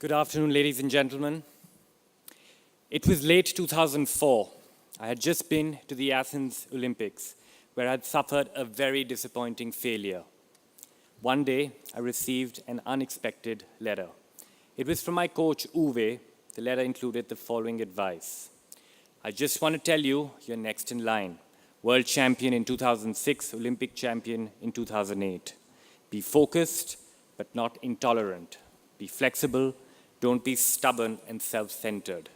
Good afternoon, ladies and gentlemen. It was late 2004. I had just been to the Athens Olympics, where I had suffered a very disappointing failure. One day, I received an unexpected letter. It was from my coach, Uwe. The letter included the following advice. I just want to tell you, you're next in line. World champion in 2006, Olympic champion in 2008. Be focused, but not intolerant. Be flexible. Don't be stubborn and self-centered.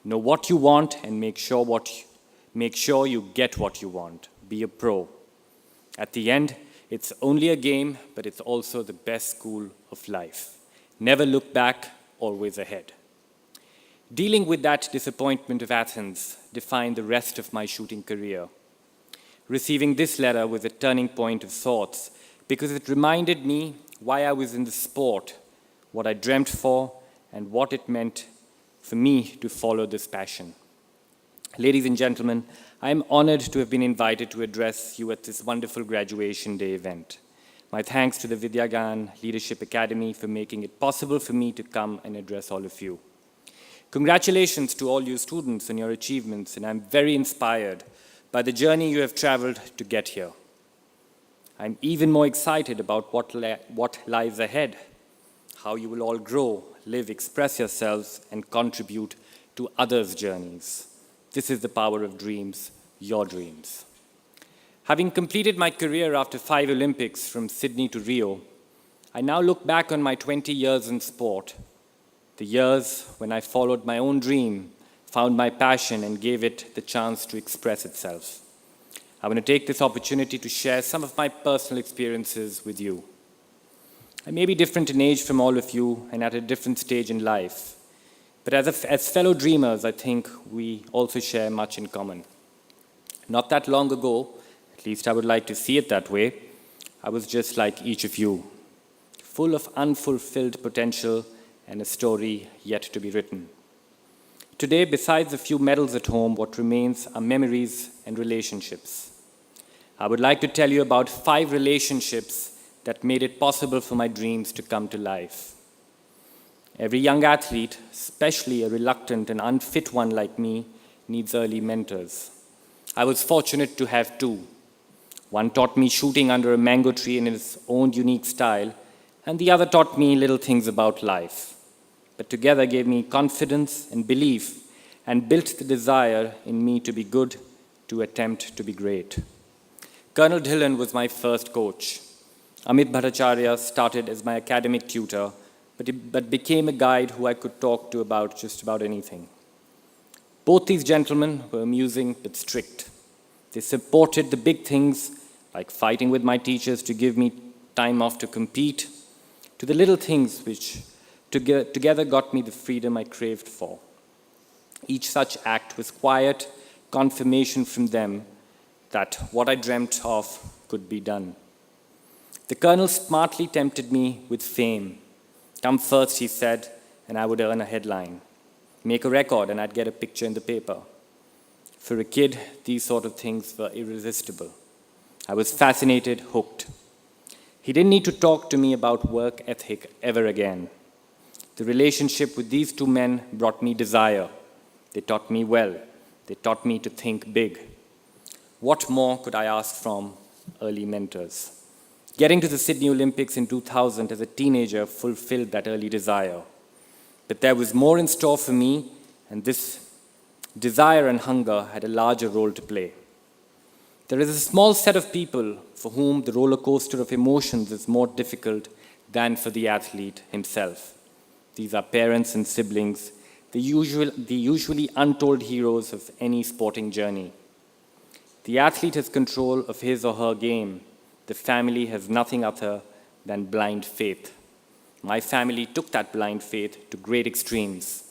Know what you want and make sure you get what you want. Be a pro. At the end, it's only a game, but it's also the best school of life. Never look back, always ahead. Dealing with that disappointment of Athens defined the rest of my shooting career. Receiving this letter was a turning point of sorts because it reminded me why I was in the sport, what I dreamt for, and what it meant for me to follow this passion. Ladies and gentlemen, I am honored to have been invited to address you at this wonderful graduation day event. My thanks to the VidyaGyan Leadership Academy for making it possible for me to come and address all of you. Congratulations to all you students on your achievements, and I'm very inspired by the journey you have traveled to get here. I'm even more excited about what lies ahead, how you will all grow, live, express yourselves, and contribute to others' journeys. This is the power of dreams, your dreams. Having completed my career after 5 Olympics from Sydney to Rio, I now look back on my 20 years in sport, the years when I followed my own dream, found my passion, and gave it the chance to express itself. I want to take this opportunity to share some of my personal experiences with you. I may be different in age from all of you and at a different stage in life, but as fellow dreamers, I think we also share much in common. Not that long ago, at least I would like to see it that way, I was just like each of you, full of unfulfilled potential and a story yet to be written. Today, besides a few medals at home, what remains are memories and relationships. I would like to tell you about 5 relationships that made it possible for my dreams to come to life. Every young athlete, especially a reluctant and unfit one like me, needs early mentors. I was fortunate to have 2. One taught me shooting under a mango tree in his own unique style, and the other taught me little things about life. But together gave me confidence and belief and built the desire in me to be good, to attempt to be great. Colonel Dhillon was my first coach. Amit Bhattacharya started as my academic tutor, but became a guide who I could talk to about just about anything. Both these gentlemen were amusing but strict. They supported the big things, like fighting with my teachers to give me time off to compete, to the little things which together got me the freedom I craved for. Each such act was quiet confirmation from them that what I dreamt of could be done. The colonel smartly tempted me with fame. Come first, he said, and I would earn a headline. Make a record and I'd get a picture in the paper. For a kid, these sort of things were irresistible. I was fascinated, hooked. He didn't need to talk to me about work ethic ever again. The relationship with these 2 men brought me desire. They taught me well. They taught me to think big. What more could I ask from early mentors? Getting to the Sydney Olympics in 2000 as a teenager fulfilled that early desire. But there was more in store for me, and this desire and hunger had a larger role to play. There is a small set of people for whom the roller coaster of emotions is more difficult than for the athlete himself. These are parents and siblings, the usually untold heroes of any sporting journey. The athlete has control of his or her game. The family has nothing other than blind faith. My family took that blind faith to great extremes.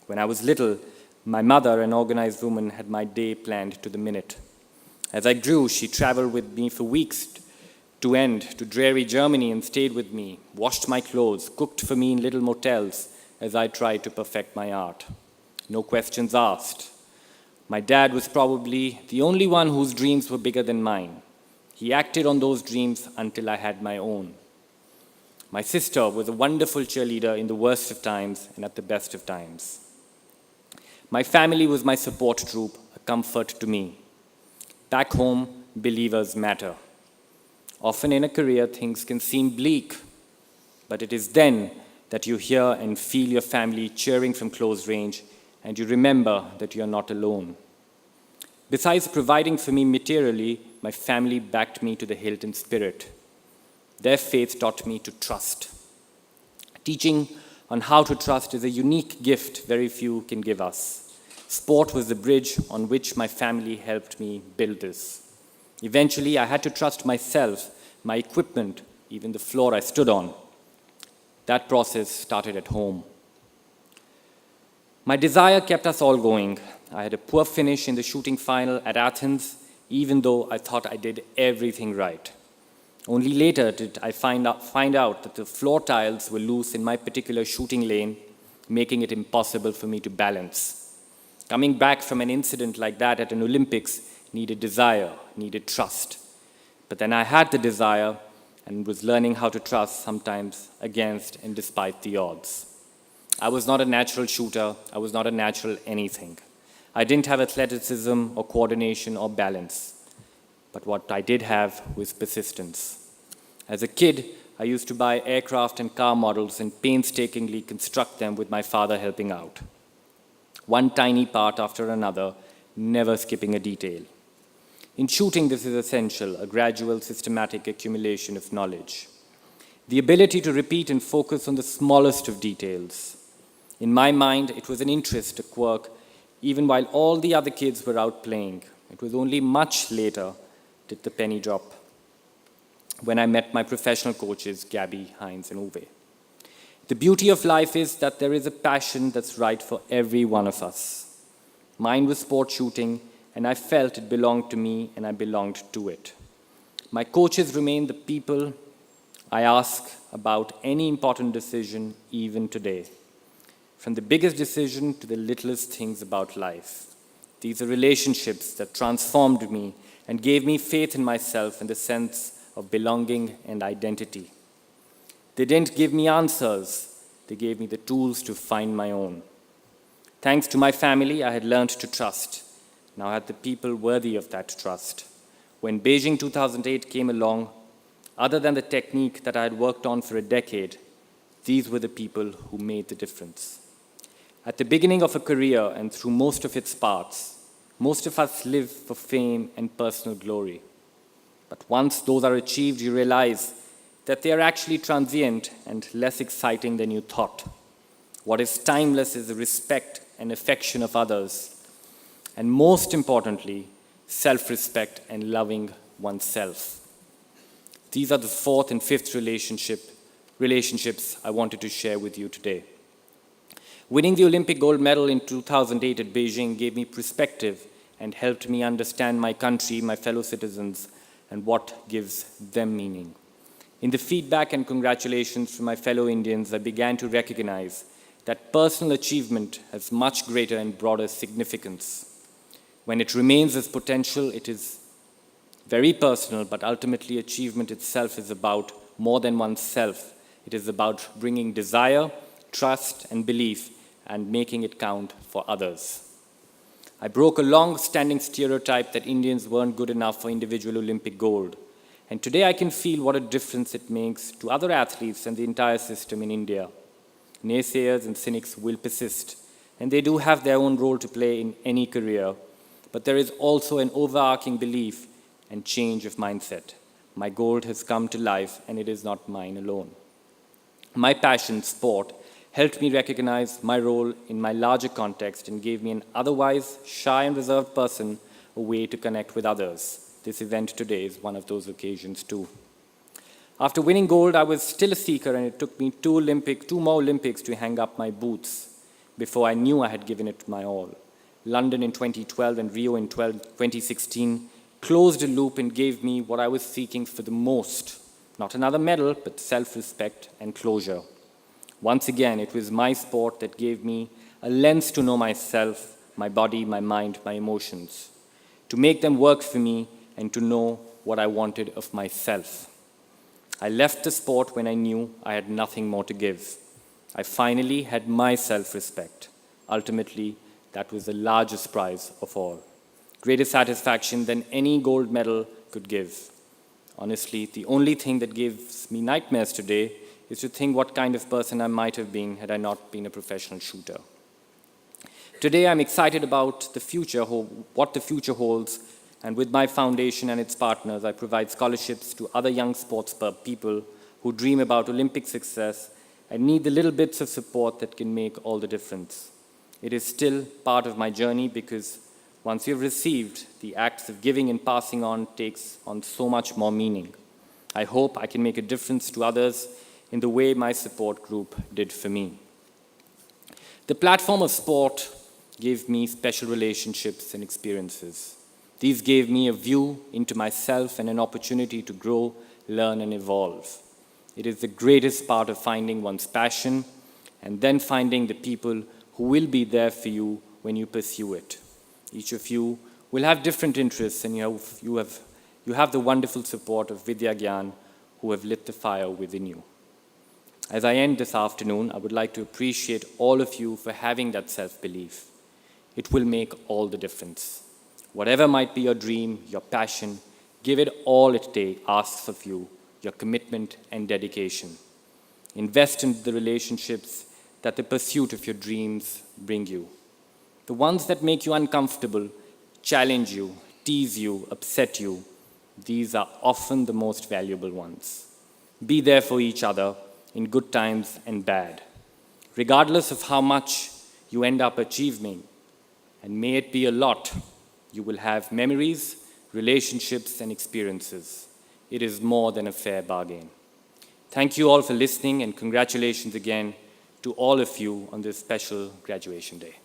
When I was little, my mother, an organized woman, had my day planned to the minute. As I grew, she traveled with me for weeks to dreary Germany and stayed with me, washed my clothes, cooked for me in little motels as I tried to perfect my art. No questions asked. My dad was probably the only one whose dreams were bigger than mine. He acted on those dreams until I had my own. My sister was a wonderful cheerleader in the worst of times and at the best of times. My family was my support troop, a comfort to me. Back home, believers matter. Often in a career, things can seem bleak, but it is then that you hear and feel your family cheering from close range, and you remember that you are not alone. Besides providing for me materially, my family backed me to the hilt in spirit. Their faith taught me to trust. Teaching on how to trust is a unique gift very few can give us. Sport was the bridge on which my family helped me build this. Eventually, I had to trust myself, my equipment, even the floor I stood on. That process started at home. My desire kept us all going. I had a poor finish in the shooting final at Athens, even though I thought I did everything right. Only later did I find out that the floor tiles were loose in my particular shooting lane, making it impossible for me to balance. Coming back from an incident like that at an Olympics needed desire, needed trust. But then I had the desire and was learning how to trust sometimes against and despite the odds. I was not a natural shooter. I was not a natural anything. I didn't have athleticism or coordination or balance. But what I did have was persistence. As a kid, I used to buy aircraft and car models and painstakingly construct them with my father helping out. One tiny part after another, never skipping a detail. In shooting, this is essential, a gradual, systematic accumulation of knowledge. The ability to repeat and focus on the smallest of details. In my mind, it was an interest, a quirk, even while all the other kids were out playing. It was only much later did the penny drop when I met my professional coaches, Gabby, Heinz, and Uwe. The beauty of life is that there is a passion that's right for every one of us. Mine was sport shooting, and I felt it belonged to me and I belonged to it. My coaches remain the people I ask about any important decision even today. From the biggest decision to the littlest things about life. These are relationships that transformed me and gave me faith in myself and the sense of belonging and identity. They didn't give me answers, they gave me the tools to find my own. Thanks to my family, I had learned to trust. Now I had the people worthy of that trust. When Beijing 2008 came along, other than the technique that I had worked on for a decade, these were the people who made the difference. At the beginning of a career and through most of its parts, most of us live for fame and personal glory. But once those are achieved, you realize that they are actually transient and less exciting than you thought. What is timeless is the respect and affection of others, and most importantly, self-respect and loving oneself. These are the fourth and fifth relationships I wanted to share with you today. Winning the Olympic gold medal in 2008 at Beijing gave me perspective and helped me understand my country, my fellow citizens, and what gives them meaning. In the feedback and congratulations from my fellow Indians, I began to recognize that personal achievement has much greater and broader significance. When it remains as potential, it is very personal, but ultimately achievement itself is about more than oneself. It is about bringing desire, trust, and belief, and making it count for others. I broke a long-standing stereotype that Indians weren't good enough for individual Olympic gold. And today I can feel what a difference it makes to other athletes and the entire system in India. Naysayers and cynics will persist, and they do have their own role to play in any career. But there is also an overarching belief and change of mindset. My gold has come to life, and it is not mine alone. My passion, sport, helped me recognize my role in my larger context and gave me an otherwise shy and reserved person a way to connect with others. This event today is one of those occasions too. After winning gold, I was still a seeker, and it took me two more Olympics to hang up my boots before I knew I had given it my all. London in 2012 and Rio in 2016 closed a loop and gave me what I was seeking for the most. Not another medal, but self-respect and closure. Once again, it was my sport that gave me a lens to know myself, my body, my mind, my emotions, to make them work for me and to know what I wanted of myself. I left the sport when I knew I had nothing more to give. I finally had my self-respect. Ultimately, that was the largest prize of all. Greater satisfaction than any gold medal could give. Honestly, the only thing that gives me nightmares today is to think what kind of person I might have been had I not been a professional shooter. Today, I'm excited about the future, what the future holds, and with my foundation and its partners, I provide scholarships to other young sports people who dream about Olympic success and need the little bits of support that can make all the difference. It is still part of my journey because once you've received, the acts of giving and passing on takes on so much more meaning. I hope I can make a difference to others in the way my support group did for me. The platform of sport gave me special relationships and experiences. These gave me a view into myself and an opportunity to grow, learn, and evolve. It is the greatest part of finding one's passion and then finding the people who will be there for you when you pursue it. Each of you will have different interests, and you have the wonderful support of VidyaGyan, who have lit the fire within you. As I end this afternoon, I would like to appreciate all of you for having that self-belief. It will make all the difference. Whatever might be your dream, your passion, give it all it asks of you, your commitment and dedication. Invest in the relationships that the pursuit of your dreams bring you. The ones that make you uncomfortable, challenge you, tease you, upset you, these are often the most valuable ones. Be there for each other in good times and bad. Regardless of how much you end up achieving, and may it be a lot, you will have memories, relationships, and experiences. It is more than a fair bargain. Thank you all for listening, and congratulations again to all of you on this special graduation day.